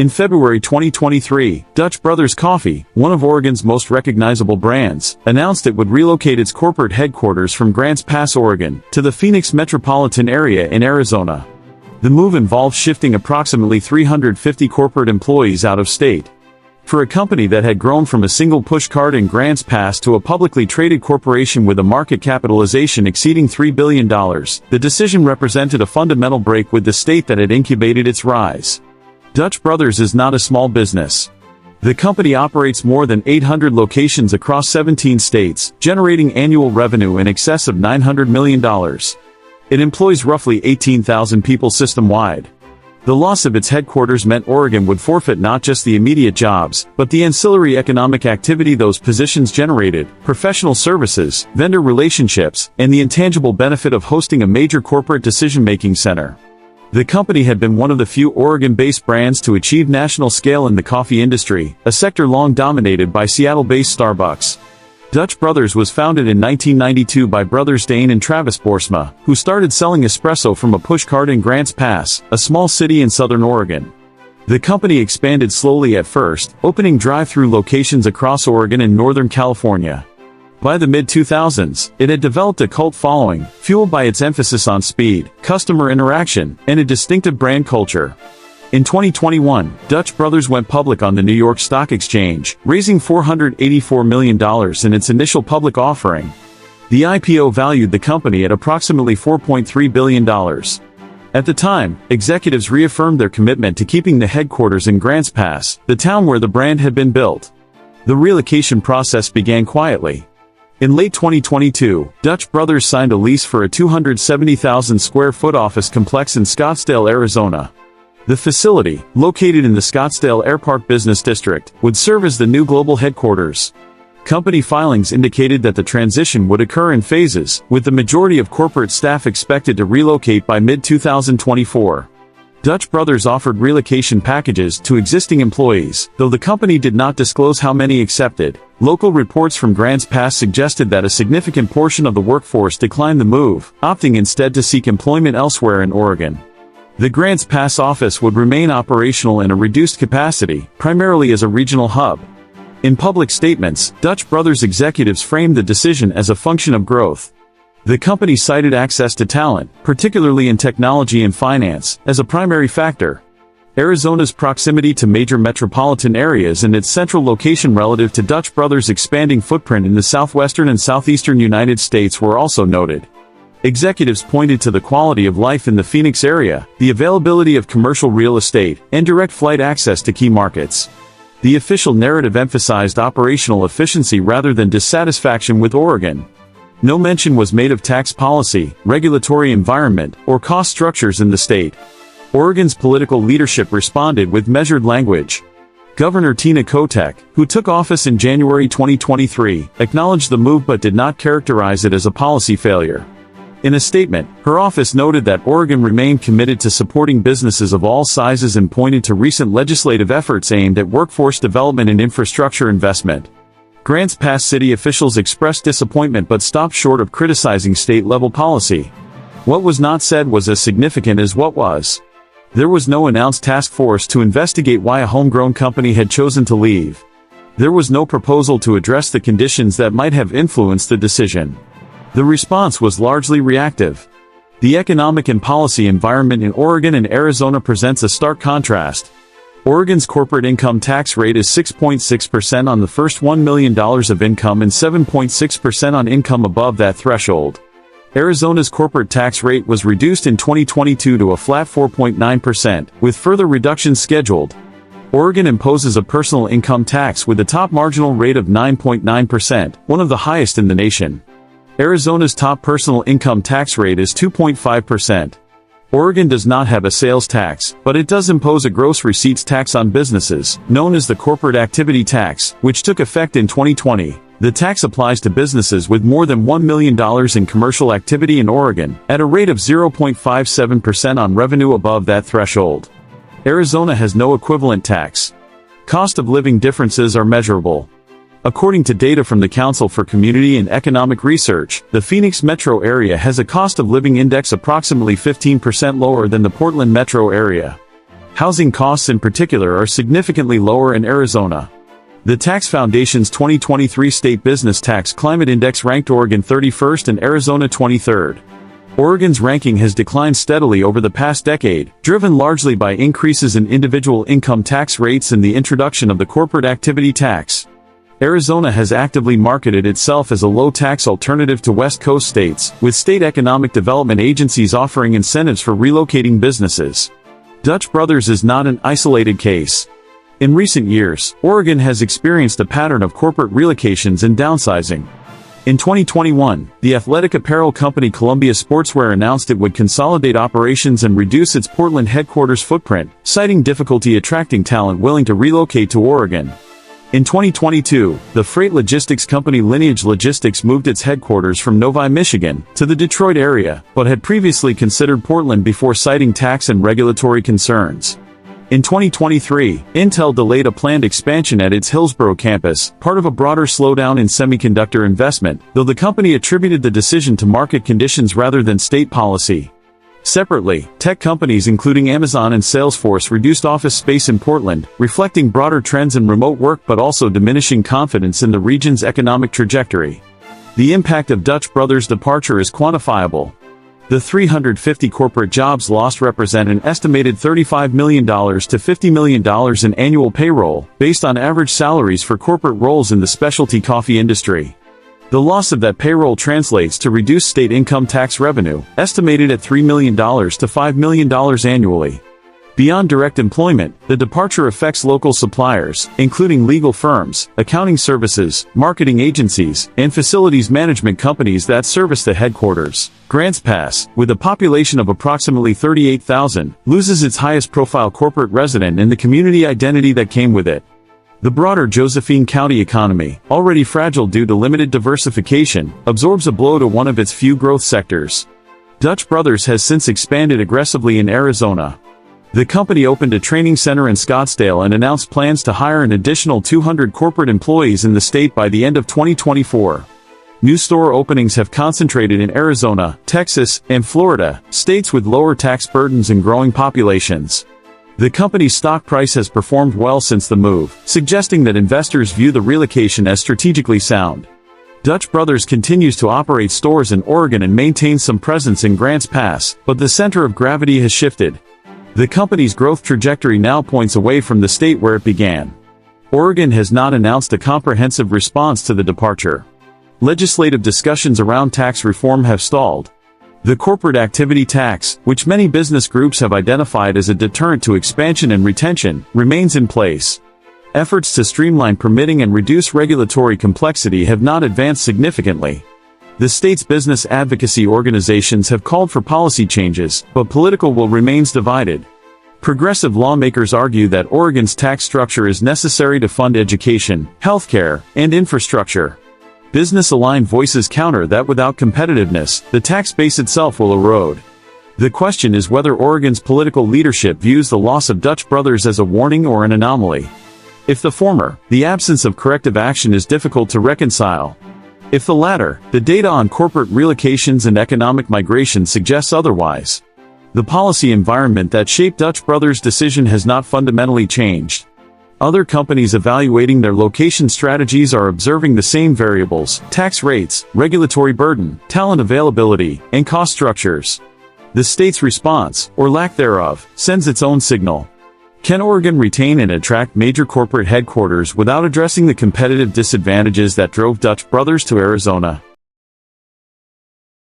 In February 2023, Dutch Brothers Coffee, one of Oregon's most recognizable brands, announced it would relocate its corporate headquarters from Grants Pass, Oregon, to the Phoenix metropolitan area in Arizona. The move involves shifting approximately 350 corporate employees out of state. For a company that had grown from a single pushcart in Grants Pass to a publicly traded corporation with a market capitalization exceeding $3 billion, the decision represented a fundamental break with the state that had incubated its rise. Dutch Brothers is not a small business. The company operates more than 800 locations across 17 states, generating annual revenue in excess of $900 million. It employs roughly 18,000 people system-wide. The loss of its headquarters meant Oregon would forfeit not just the immediate jobs, but the ancillary economic activity those positions generated, professional services, vendor relationships, and the intangible benefit of hosting a major corporate decision-making center. The company had been one of the few Oregon-based brands to achieve national scale in the coffee industry, a sector long dominated by Seattle-based Starbucks. Dutch Brothers was founded in 1992 by brothers Dane and Travis Boersma, who started selling espresso from a pushcart in Grants Pass, a small city in southern Oregon. The company expanded slowly at first, opening drive-through locations across Oregon and Northern California. By the mid-2000s, it had developed a cult following, fueled by its emphasis on speed, customer interaction, and a distinctive brand culture. In 2021, Dutch Brothers went public on the New York Stock Exchange, raising $484 million in its initial public offering. The IPO valued the company at approximately $4.3 billion. At the time, executives reaffirmed their commitment to keeping the headquarters in Grants Pass, the town where the brand had been built. The relocation process began quietly. In late 2022, Dutch Brothers signed a lease for a 270,000 square foot office complex in Scottsdale, Arizona. The facility, located in the Scottsdale Airpark Business District, would serve as the new global headquarters. Company filings indicated that the transition would occur in phases, with the majority of corporate staff expected to relocate by mid-2024. Dutch Brothers offered relocation packages to existing employees, though the company did not disclose how many accepted. Local reports from Grants Pass suggested that a significant portion of the workforce declined the move, opting instead to seek employment elsewhere in Oregon. The Grants Pass office would remain operational in a reduced capacity, primarily as a regional hub. In public statements, Dutch Brothers executives framed the decision as a function of growth. The company cited access to talent, particularly in technology and finance, as a primary factor. Arizona's proximity to major metropolitan areas and its central location relative to Dutch Brothers' expanding footprint in the southwestern and southeastern United States were also noted. Executives pointed to the quality of life in the Phoenix area, the availability of commercial real estate, and direct flight access to key markets. The official narrative emphasized operational efficiency rather than dissatisfaction with Oregon. No mention was made of tax policy, regulatory environment, or cost structures in the state. Oregon's political leadership responded with measured language. Governor Tina Kotek, who took office in January 2023, acknowledged the move but did not characterize it as a policy failure. In a statement, her office noted that Oregon remained committed to supporting businesses of all sizes and pointed to recent legislative efforts aimed at workforce development and infrastructure investment. Grants Pass city officials expressed disappointment but stopped short of criticizing state-level policy. What was not said was as significant as what was. There was no announced task force to investigate why a homegrown company had chosen to leave. There was no proposal to address the conditions that might have influenced the decision. The response was largely reactive. The economic and policy environment in Oregon and Arizona presents a stark contrast. Oregon's corporate income tax rate is 6.6% on the first $1 million of income and 7.6% on income above that threshold. Arizona's corporate tax rate was reduced in 2022 to a flat 4.9%, with further reductions scheduled. Oregon imposes a personal income tax with a top marginal rate of 9.9%, one of the highest in the nation. Arizona's top personal income tax rate is 2.5%. Oregon does not have a sales tax, but it does impose a gross receipts tax on businesses, known as the corporate activity tax, which took effect in 2020. The tax applies to businesses with more than $1 million in commercial activity in Oregon, at a rate of 0.57% on revenue above that threshold. Arizona has no equivalent tax. Cost of living differences are measurable. According to data from the Council for Community and Economic Research, the Phoenix metro area has a cost of living index approximately 15% lower than the Portland metro area. Housing costs in particular are significantly lower in Arizona. The Tax Foundation's 2023 State Business Tax Climate Index ranked Oregon 31st and Arizona 23rd. Oregon's ranking has declined steadily over the past decade, driven largely by increases in individual income tax rates and the introduction of the corporate activity tax. Arizona has actively marketed itself as a low-tax alternative to West Coast states, with state economic development agencies offering incentives for relocating businesses. Dutch Brothers is not an isolated case. In recent years, Oregon has experienced a pattern of corporate relocations and downsizing. In 2021, the athletic apparel company Columbia Sportswear announced it would consolidate operations and reduce its Portland headquarters footprint, citing difficulty attracting talent willing to relocate to Oregon. In 2022, the freight logistics company Lineage Logistics moved its headquarters from Novi, Michigan, to the Detroit area, but had previously considered Portland before citing tax and regulatory concerns. In 2023, Intel delayed a planned expansion at its Hillsboro campus, part of a broader slowdown in semiconductor investment, though the company attributed the decision to market conditions rather than state policy. Separately, tech companies including Amazon and Salesforce reduced office space in Portland, reflecting broader trends in remote work but also diminishing confidence in the region's economic trajectory. The impact of Dutch Brothers' departure is quantifiable. The 350 corporate jobs lost represent an estimated $35 million to $50 million in annual payroll, based on average salaries for corporate roles in the specialty coffee industry. The loss of that payroll translates to reduced state income tax revenue, estimated at $3 million to $5 million annually. Beyond direct employment, the departure affects local suppliers, including legal firms, accounting services, marketing agencies, and facilities management companies that service the headquarters. Grants Pass, with a population of approximately 38,000, loses its highest-profile corporate resident and the community identity that came with it. The broader Josephine County economy, already fragile due to limited diversification, absorbs a blow to one of its few growth sectors. Dutch Brothers has since expanded aggressively in Arizona. The company opened a training center in Scottsdale and announced plans to hire an additional 200 corporate employees in the state by the end of 2024. New store openings have concentrated in Arizona, Texas, and Florida, states with lower tax burdens and growing populations. The company's stock price has performed well since the move, suggesting that investors view the relocation as strategically sound. Dutch Brothers continues to operate stores in Oregon and maintains some presence in Grants Pass, but the center of gravity has shifted. The company's growth trajectory now points away from the state where it began. Oregon has not announced a comprehensive response to the departure. Legislative discussions around tax reform have stalled. The corporate activity tax, which many business groups have identified as a deterrent to expansion and retention, remains in place. Efforts to streamline permitting and reduce regulatory complexity have not advanced significantly. The state's business advocacy organizations have called for policy changes, but political will remains divided. Progressive lawmakers argue that Oregon's tax structure is necessary to fund education, healthcare, and infrastructure. Business-aligned voices counter that without competitiveness, the tax base itself will erode. The question is whether Oregon's political leadership views the loss of Dutch Brothers as a warning or an anomaly. If the former, the absence of corrective action is difficult to reconcile. If the latter, the data on corporate relocations and economic migration suggests otherwise. The policy environment that shaped Dutch Brothers' decision has not fundamentally changed. Other companies evaluating their location strategies are observing the same variables: tax rates, regulatory burden, talent availability, and cost structures. The state's response, or lack thereof, sends its own signal. Can Oregon retain and attract major corporate headquarters without addressing the competitive disadvantages that drove Dutch Brothers to Arizona?